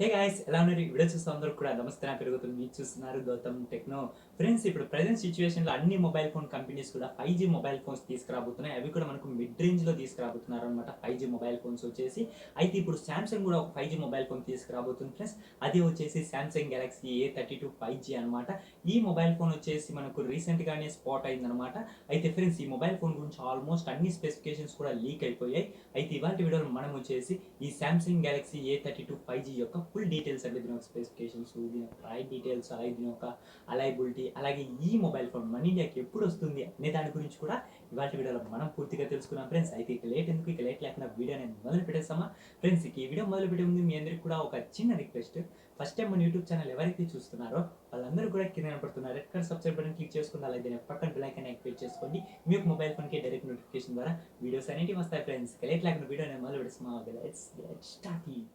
Hey guys ఎలా ఉన్నారు? ఈ వీడియో చూస్తున్న అందరూ కూడా నమస్తే, నా పేరు గౌతమ్. మీరు చూస్తున్నారు గౌతమ్ టెక్నో. ఫ్రెండ్స్, ఇప్పుడు ప్రెజెంట్ సిచ్యువేషన్లో అన్ని మొబైల్ ఫోన్ కంపెనీస్ కూడా 5G మొబైల్ ఫోన్స్ తీసుకురాబోతున్నాయి. అవి కూడా మనకు మిడ్ రేంజ్లో తీసుకురాబోతున్నారు అనమాట 5G మొబైల్ ఫోన్స్ వచ్చేసి. అయితే ఇప్పుడు సామ్సంగ్ కూడా ఒక 5G మొబైల్ ఫోన్ తీసుకురాబోతుంది ఫ్రెండ్స్. అది వచ్చేసి సామ్సంగ్ గెలాక్సీ A32 5G అనమాట. ఈ మొబైల్ ఫోన్ వచ్చేసి మనకు రీసెంట్గానే స్పాట్ అయిందనమాట. అయితే ఫ్రెండ్స్, ఈ మొబైల్ ఫోన్ గురించి ఆల్మోస్ట్ అన్ని స్పెసిఫికేషన్స్ కూడా లీక్ అయిపోయాయి. అయితే ఇవాళ వీడియోలో మనం వచ్చేసి ఈ సామ్సంగ్ గెలాక్సీ A32 5G యొక్క ఫుల్ డీటెయిల్స్ అంటే దీని యొక్క స్పెసిఫికేషన్స్, దీని యొక్క ప్రైస్ డీటెయిల్స్, అలాగే దీని యొక్క అలైబిలిటీ, అలాగే ఈ మొబైల్ ఫోన్ మన ఇండియాకి ఎప్పుడు వస్తుంది అనే దాని గురించి కూడా ఇవాళ వీడియోలో మనం పూర్తిగా తెలుసుకున్నాం ఫ్రెండ్స్. అయితే ఇక లేట్ ఎందుకు, ఇక లేట్ లేకుండా వీడియో నేను మొదలు పెట్టేస్తామా ఫ్రెండ్స్. ఈ వీడియో మొదలు పెట్టే ముందు మీ అందరికీ కూడా ఒక చిన్న రిక్వెస్ట్. ఫస్ట్ టైం మన యూట్యూబ్ ఛానల్ ఎవరైతే చూస్తున్నారో వాళ్ళందరూ కూడా కింద కనపడుతున్న red colour subscribe button click చేసుకుని, అలాగే దాని పక్కన బెల్ ఐకాన్ యాక్టివేట్ చేసుకోండి. మీ యొక్క మొబైల్ ఫోన్కి డైరెక్ట్ నోటిఫికేషన్ ద్వారా వీడియోస్ అనేవి వస్తాయి ఫ్రెండ్స్. ఇక లేట్ లేకుండా వీడియో నేను మొదలు పెడతామా. Let's get started.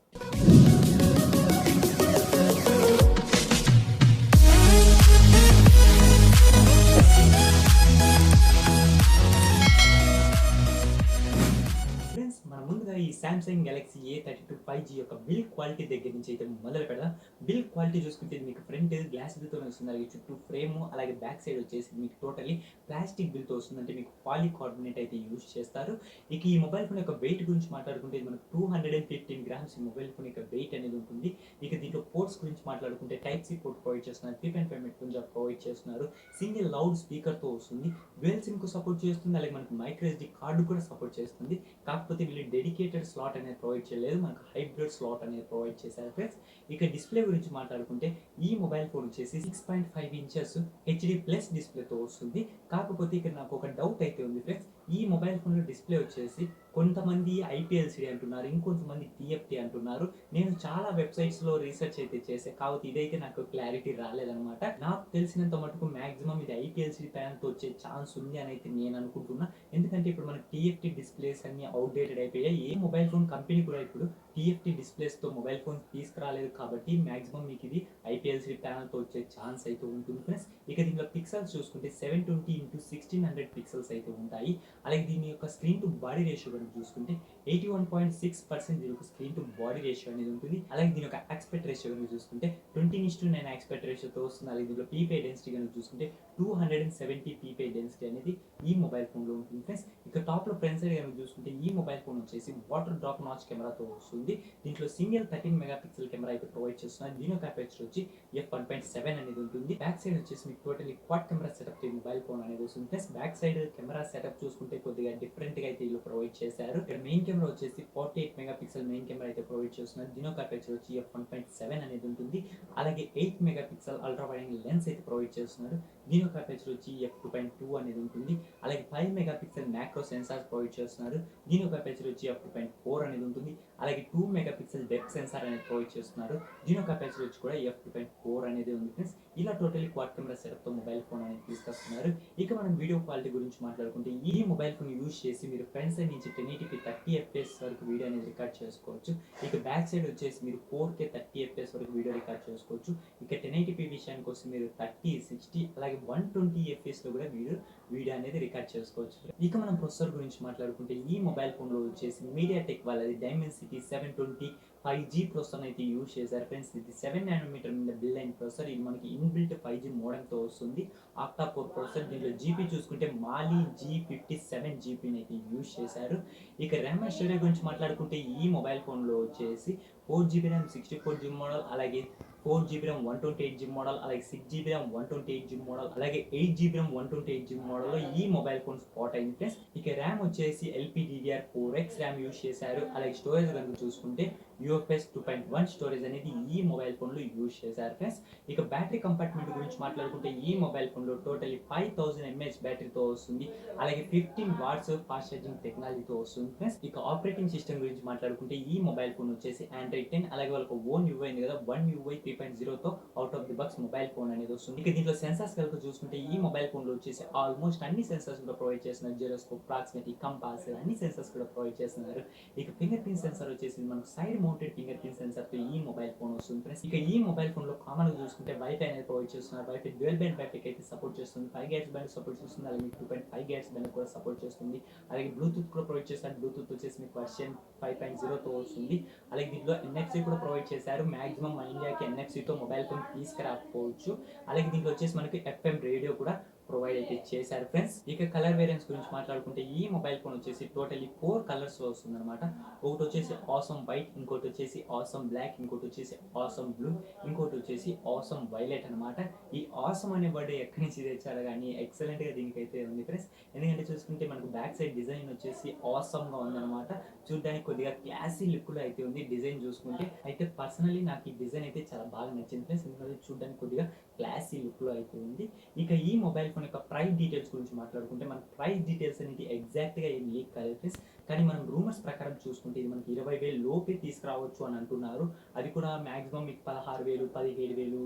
ఫ్రెండ్స్, మన ముందుగా ఈ సామ్సంగ్ గెలాక్సీ A32 5G యొక్క బిల్డ్ క్వాలిటీ దగ్గర నుంచి అయితే మొదలు పెడదాం. బిల్డ్ క్వాలిటీ చూసుకుంటే మీకు ఫ్రంట్ గ్లాస్ బిల్తో వస్తుంది, అలాగే చుట్టూ ఫ్రేమ్, అలాగే బ్యాక్ సైడ్ వచ్చేసి మీకు టోటలీ ప్లాస్టిక్ బిల్తో వస్తుంది. అంటే మీకు పాలికార్బోనేట్ అయితే యూజ్ చేస్తారు. ఇక ఈ మొబైల్ ఫోన్ యొక్క వెయిట్ గురించి మాట్లాడుకుంటే ఇది మనకు 215 గ్రామ్స్ ఈ మొబైల్ ఫోన్ యొక్క వెయిట్ అనేది ఉంటుంది. ఇక దీంట్లో పోర్ట్స్ గురించి మాట్లాడుకుంటే టైప్ సి పోర్ట్ ప్రొవైడ్ చేస్తున్నారు, 3.5 mm జాక్ ప్రొవైడ్ చేస్తున్నారు, సింగిల్ లౌడ్ స్పీకర్తో వస్తుంది, డ్యూయల్ సిమ్ కు సపోర్ట్ చేస్తుంది, అలాగే మనకు మైక్రో SD కార్డు కూడా సపోర్ట్ చేస్తుంది. కాకపోతే వీళ్ళు డెడికేటెడ్ స్లాట్ అనేది ప్రొవైడ్ చేయలేదు, మనకు హైబ్రిడ్ స్లాట్ అనేది ప్రొవైడ్ చేశారు ఫ్రెండ్స్. ఇక డిస్ప్లే గురించి మాట్లాడుకుంటే ఈ మొబైల్ ఫోన్ వచ్చేసి 6.5 ఇంచెస్ HD ప్లస్ డిస్ప్లేతో వస్తుంది. కాకపోతే ఇక్కడ నాకు ఒక డౌట్ అయితే ఉంది ఫ్రెండ్స్. ఈ మొబైల్ ఫోన్లో డిస్ప్లే వచ్చేసి కొంతమంది IPLCD అంటున్నారు, ఇంకొంతమంది TFT అంటున్నారు. నేను చాలా వెబ్సైట్స్లో రీసెర్చ్ అయితే చేసే, కాబట్టి ఇదైతే నాకు క్లారిటీ రాలేదనమాట. నాకు తెలిసినంత మటుకు మాక్సిమం ఇది IPLCD ప్యానల్తో వచ్చే ఛాన్స్ ఉంది అని అయితే నేను అనుకుంటున్నా. ఎందుకంటే ఇప్పుడు మనకి TFT డిస్ప్లేస్ అన్ని అవుట్డేటెడ్ అయిపోయాయి. ఏ మొబైల్ ఫోన్ కంపెనీ కూడా ఇప్పుడు TFT డిస్ప్లేస్తో మొబైల్ ఫోన్ తీసుకురాలేదు, కాబట్టి మాక్సిమం మీకు ఇది IPLCD ప్యానల్తో వచ్చే ఛాన్స్ అయితే ఉంటుంది ఫ్రెండ్స్. ఇక దీంట్లో పిక్సెల్స్ చూసుకుంటే 720x1600 పిక్సెల్స్ అయితే ఉంటాయి. అలాగే దీని యొక్క స్క్రీన్ టు బాడీ రేషియో కనుక చూసుకుంటే 81.6% దీని యొక్క స్క్రీన్ టు బాడీ రేషియో అనేది ఉంటుంది. అలాగే దీని యొక్క ఆస్పెక్ట్ రేషియో కనుక చూసుకుంటే 20:9 ఆస్పెక్ట్ రేషియోతో వస్తుంది. అలాగే దీంట్లో పీపై డెన్సిటీ కనుక చూసుకుంటే 270 పీపై డెన్సిటీ అనేది ఈ మొబైల్ ఫోన్లో ఉంటుంది ఫ్రెండ్స్. ఇక టాప్లో ఫ్రంట్ సైడ్ కనుక చూసుకుంటే ఈ మొబైల్ ఫోన్ వచ్చేసి వాటర్ డ్రాప్ నాచ్ కెమెరాతో వస్తుంది. దీంట్లో సింగిల్ 13 మెగాపిక్సెల్ కెమెరా అయితే ప్రొవైడ్ చేస్తున్నారు. దీని యొక్క అపేచర్ వచ్చి f1.7 అనేది ఉంటుంది. బ్యాక్ సైడ్ వచ్చేసి మీకు టోటలీ క్వాడ్ కెమెరా సెటప్ ఈ మొబైల్ ఫోన్ అనేది వస్తుంది plus back side camera setup చూసుకుంటే కొద్దిగా డిఫరెంట్ గా అయితే వీళ్ళు ప్రొవైడ్ చేశారు. ఇక్కడ మెయిన్ కెమెరా వచ్చేసి 48 మెగాపిక్సెల్ మెయిన్ కెమెరా అయితే ప్రొవైడ్ చేస్తున్నారు. దీని యొక్క అపేచర్ వచ్చి f1.7 అనేది ఉంటుంది. అలాగే 8 megapixel ultra wide angle lens అయితే ప్రొవైడ్ చేస్తున్నారు. దీని యొక్క అపేచర్ వచ్చి f2.2 అనేది ఉంటుంది. అలాగే 5 మెగాపిక్సెల్ మ్యాక్రో సెన్సార్ ప్రొవైడ్ చేస్తున్నారు. దీని యొక్క అపేచర్ వచ్చి f2.4 అనేది ఉంటుంది. అలాగే 2 మెగాపిక్సెల్ డెప్త్ సెన్సార్ అనేది ప్రొవైడ్ చేస్తున్నారు. దీని యొక్క అపేచర్ వచ్చి కూడా f2.4 అనేది ఉంది ఫ్రెండ్స్. ఇలా టోటలీ క్వాడ్ కెమెరా సెటప్ తో మొబైల్ ఫోన్ అనేది తీసుకొస్తున్నారు. ఇక మనం వీడియో క్వాలిటీ గురించి మాట్లాడుకుంటే ఈ మొబైల్ ఫోన్ యూజ్ చేసి మీరు ఫ్రంట్ సైడ్ నుంచి 1080p 30 fps వరకు వీడియో అనేది రికార్డ్ చేసుకోవచ్చు. ఇక బ్యాక్ సైడ్ వచ్చేసి మీరు 4K 30 fps వరకు వీడియో రికార్డ్ చేసుకోవచ్చు. ఇక 1080p విషయానికి వస్తే మీరు 30, 60 అలాగే 120 fps లో కూడా మీరు వీడియో అనేది రికార్డ్ చేసుకోవచ్చు. ఇక మనం ప్రొసెసర్ గురించి మాట్లాడుకుంటే ఈ మొబైల్ ఫోన్ లో వచ్చేసి మీడియాటెక్ వాళ్ళది డైమెన్సిటీ 720 5G ప్రొసెసర్ అయితే యూజ్ చేశారు ఫ్రెండ్స్. ఇది 7 nanometer మీద బిల్డ్ అయిన ప్రొసెసర్. ఇది మనకి ఇన్బిల్ట్ 5G మోడెంతో వస్తుంది. Octa core processor. దీంట్లో జీపీ చూసుకుంటే మాలీ G57 జీపీని అయితే యూజ్ చేశారు. ఇక ర్యామ్ అండ్ స్టోరేజ్ గురించి మాట్లాడుకుంటే ఈ మొబైల్ ఫోన్లో వచ్చేసి 4GB ర్యామ్ 64GB మోడల్, అలాగే 4GB ర్యామ్ 128GB మోడల్, అలాగే 6GB ర్యామ్ 128GB మోడల్, అలాగే 8GB ర్యామ్ 128GB మోడల్లో ఈ మొబైల్ ఫోన్ స్పాట్ అయింది ఫ్రెండ్స్. ఇక ర్యామ్ వచ్చేసి LPDDR4X ర్యామ్ యూజ్ చేశారు. అలాగే స్టోరేజ్ కనుక చూసుకుంటే UFS 2.1 స్టోరేజ్ అనేది ఈ మొబైల్ ఫోన్లో యూజ్ చేశారు ఫ్రెండ్స్. ఇక బ్యాటరీ కంపార్ట్మెంట్ గురించి మాట్లాడుకుంటే ఈ మొబైల్ ఫోన్లో టోటలీ 5000 mAh బ్యాటరీతో వస్తుంది. అలాగే 15 వాట్స్ ఫాస్ట్ ఛార్జింగ్ టెక్నాలజీతో వస్తుంది ఫ్రెండ్స్. ఇక ఆపరేటింగ్ సిస్టమ్ గురించి మాట్లాడుకుంటే ఈ మొబైల్ ఫోన్ వచ్చేసి Android 10, అలాగే వాళ్ళకి ఓన్ UI ఉంది కదా, One UI 3.0తో out of the box mobile phone అనేది వస్తుంది. ఇక దీంట్లో సెన్సార్స్ కనుక చూసుకుంటే ఈ మొబైల్ ఫోన్లో వచ్చేసి ఆల్మోస్ట్ అన్ని సెన్సార్స్ కూడా ప్రొవైడ్ చేస్తున్నారు. జిరోస్కోప్, ప్రాక్సిమిటీ, కంపాస్ అన్ని సెన్సార్స్ కూడా ప్రొవైడ్ చేస్తున్నారు. ఇక ఫింగర్ ప్రింట్ సెన్సార్ వచ్చేసి మనకు side mounted finger print censor తో ఈ మొబైల్ ఫోన్ వస్తుంది ఫ్రెండ్స్. ఇక ఈ మొబైల్ ఫోన్ లో కామన్ గా చూసుకుంటే వైఫై అనేది ప్రొవైడ్ చేస్తున్నారు. వైఫై డ్యూయల్ బ్యాండ్ వైఫై అయితే సపోర్ట్ చేస్తుంది. 5 GHz బ్యాండ్ సపోర్ట్ చేస్తుంది. అలాగే 2.5 GHz బ్యాండ్ కూడా సపోర్ట్ చేస్తుంది. అలాగే బ్లూటూత్ కూడా ప్రొవైడ్ చేస్తారు. బ్లూటూత్ వచ్చేసి మీకు వర్షన్ 5.0తో వస్తుంది. అలాగే దీంట్లో ఎన్ఎఫ్సి కూడా ప్రొవైడ్ చేశారు. మాక్సిమం మన ఇండియాకి ఎన్ఎఫ్సితో మొబైల్ ఫోన్ తీసుకురాకపోవచ్చు. అలాగే దీంట్లో వచ్చేసి మనకి ఎఫ్ఎం రేడియో కూడా ప్రొవైడ్ అయితే చేశారు ఫ్రెండ్స్. ఇక కలర్ వేరియంట్స్ గురించి మాట్లాడుకుంటే ఈ మొబైల్ ఫోన్ వచ్చేసి టోటలీ 4 కలర్స్ లో వస్తుందన్నమాట. ఒకటి వచ్చేసి ఆసమ్ వైట్, ఇంకోటి వచ్చేసి ఆసమ్ బ్లాక్, ఇంకోటి వచ్చేసి ఆసమ్ బ్లూ, ఇంకోటి వచ్చేసి ఆసమ్ వైలెట్ అనమాట. ఈ ఆసమ్ అనే వర్డ్ ఎక్కడి నుంచి తెచ్చారో కానీ ఎక్సలెంట్ గా దీనికైతే ఉంది ఫ్రెండ్స్. ఎందుకంటే చూసుకుంటే మనకు బ్యాక్ సైడ్ డిజైన్ వచ్చేసి ఆసమ్ గా ఉందన్నమాట. చూడడానికి కొద్దిగా క్లాసీ లుక్ లో అయితే ఉంది డిజైన్ చూసుకుంటే. అయితే పర్సనలీ నాకు ఈ డిజైన్ అయితే చాలా బాగా నచ్చింది ఫ్రెండ్స్. ఎందుకంటే చూడడానికి కొద్దిగా క్లాసీ లుక్ లో అయితే ఉంది. ఇక ఈ మొబైల్ ఫోన్ యొక్క ప్రైస్ డీటెయిల్స్ గురించి మాట్లాడుకుంటే మన ప్రైస్ డీటెయిల్స్ అనేది ఎగ్జాక్ట్ గా ఏం లీక్ కాలేదు ఫ్రెండ్స్. కానీ మనం రూమర్స్ ప్రకారం చూసుకుంటే ఇది మనకి 20,000 లోపే తీసుకురావచ్చు అని అంటున్నారు. అది కూడా మాక్సిమం మీకు 16,000, 17,000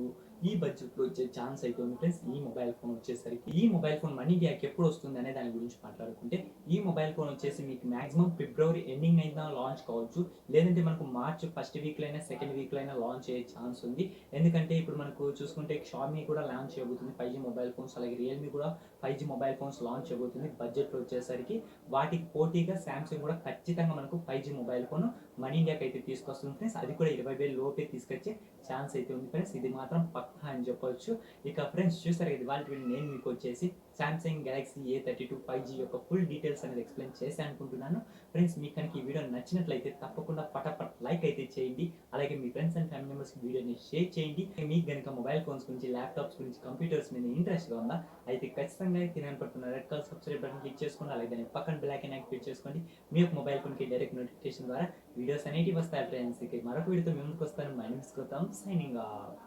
ఈ బడ్జెట్ లో వచ్చే ఛాన్స్ అయితే ఉంది ఫ్రెండ్స్. ఈ మొబైల్ ఫోన్ వచ్చేసరికి ఈ మొబైల్ ఫోన్ మన ఇండియాకి ఎప్పుడు వస్తుంది అనే దాని గురించి మాట్లాడుకుంటే ఈ మొబైల్ ఫోన్ వచ్చేసి మీకు మాక్సిమం ఫిబ్రవరి ఎండింగ్ అయినా లాంచ్ కావచ్చు. లేదంటే మనకు మార్చ్ ఫస్ట్ వీక్ లో అయినా సెకండ్ వీక్ లో అయినా లాంచ్ అయ్యే ఛాన్స్ ఉంది. ఎందుకంటే ఇప్పుడు మనకు చూసుకుంటే షామీ కూడా లాంచ్ చేయబోతుంది 5G మొబైల్ ఫోన్స్. అలాగే రియల్మీ కూడా 5G మొబైల్ ఫోన్స్ లాంచ్ చేయబోతుంది బడ్జెట్ లో వచ్చేసరికి. వాటికి పోటీగా సామ్సంగ్ కూడా ఖచ్చితంగా మనకు 5G మొబైల్ ఫోన్ మన ఇండియాకి అయితే తీసుకొస్తుంది ఫ్రెండ్స్. అది కూడా 20,000 లోపే తీసుకొచ్చే ఛాన్స్ అయితే ఉంది ఫ్రెండ్స్. ఇది మాత్రం పక్కా అని చెప్పొచ్చు. ఇక ఫ్రెండ్స్ చూసారు కదా వాళ్ళ వీడియో, నేను మీకు వచ్చేసి సామ్సంగ్ గెలాక్సీ A32 5G యొక్క ఫుల్ డీటెయిల్స్ అనేది ఎక్స్ప్లెయిన్ చేశాను అనుకుంటున్నాను ఫ్రెండ్స్. మీకు కనుక ఈ వీడియో నచ్చినట్లయితే తప్పకుండా పటాపట్ లైక్ అయితే చేయండి. అలాగే మీ ఫ్రెండ్స్ అండ్ ఫ్యామిలీ మెంబర్స్ వీడియోని షేర్ చేయండి. మీకు కనుక మొబైల్ ఫోన్స్ గురించి, ల్యాప్టాప్స్ గురించి, కంప్యూటర్స్ మీద ఇంట్రెస్ట్గా ఉందా అయితే ఖచ్చితంగా కింద పడుతున్న red colour subscribe button click చేసుకోండి. అలాగే దాని పక్కన బెల్ ఐకాన్ యాక్టివేట్ చేసుకోండి. మీ యొక్క మొబైల్ ఫోన్కి డైరెక్ట్ నోటిఫికేషన్ ద్వారా వీడియోస్ అనేటివి వస్తాయి ఫ్రెండ్స్. ఇక మరొక వీడియోతో మేము ముందుకు వస్తాను. My name is Gautam, signing of.